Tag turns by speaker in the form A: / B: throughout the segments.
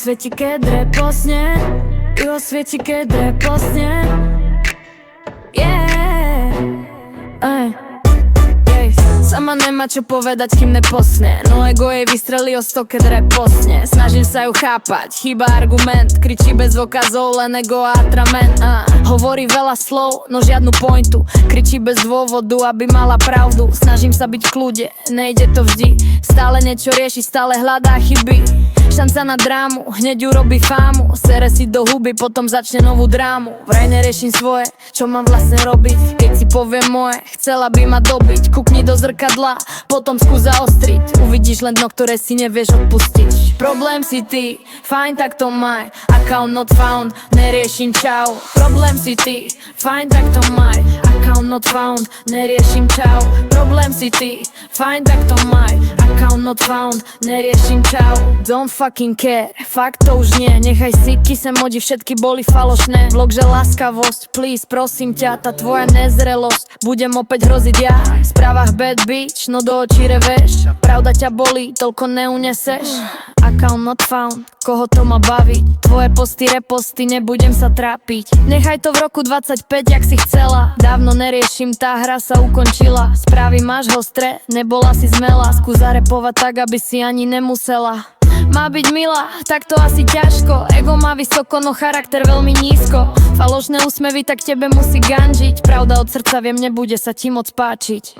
A: svieti, keď reposne. Iho svieti, keď reposne. Yeah. Sama nemá čo povedať, kým neposne. No ego jej vystrelí o 100, keď reposne. Snažím sa ju chápať, chýba argument. Kričí bez dôkazov, len ego a atrament. Hovorí veľa slov, no žiadnu pointu. Kričí bez dôvodu, aby mala pravdu. Snažím sa byť v kľude, nejde to vždy. Stále niečo rieši, stále hľadá chyby. Šanca na drámu, hneď urobí fámu. Sere si do huby, potom začne novú drámu. Vraj neriešim svoje, čo mám vlastne robiť. Keď si poviem moje, chcela by ma dobiť. Kukni do zrkadla, potom skús zaostriť. Uvidíš len dno, ktoré si nevieš odpustiť. Problém si ty, fajn, tak to maj. Account not found, neriešim čau. Problém si ty, fajn, tak to maj. Account not found, neriešim čau. Problém si ty, fajn, tak to maj. Account not found, neriešim čau. Don't fucking care, fakt to už nie. Nechaj si kise modi, všetky boli falošné. Vlog, že láskavosť, please, prosím ťa. Tá tvoja nezrelosť, budem opäť hroziť ja. V správach bad bitch, no do očí reveš. Pravda ťa bolí, toľko neuneseš. Account not found, koho to má baviť. Tvoje posty, reposty, nebudem sa trápiť. Nechaj to v roku 25, jak si chcela. Dávno neriešim, tá hra sa ukončila. Správy máš hostre, nebola si zmelá. Skús zarepovať tak, aby si ani nemusela. Má byť milá, tak to asi ťažko. Ego má vysoko, no charakter veľmi nízko. Falošné úsmevy, tak tebe musí ganžiť. Pravda od srdca, viem, nebude sa ti moc páčiť.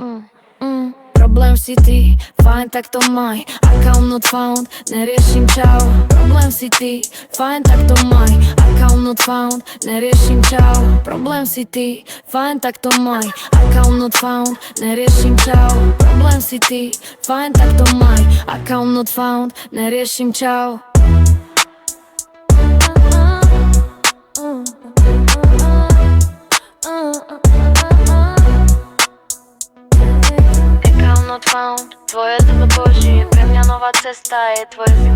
A: Problém si ty, fajn, tak to maj. Account not found, neriešim čau. Problém si ty, fajn, tak to maj. Account not found, neriešim čau. Problém si ty, fajn, tak to maj. Account not found, neriešim čau. Problém si ty, fajn, tak to maj. Account not found, neriešim čau. Not found, tvoje zboží, pre mňa nová cesta je tvoje si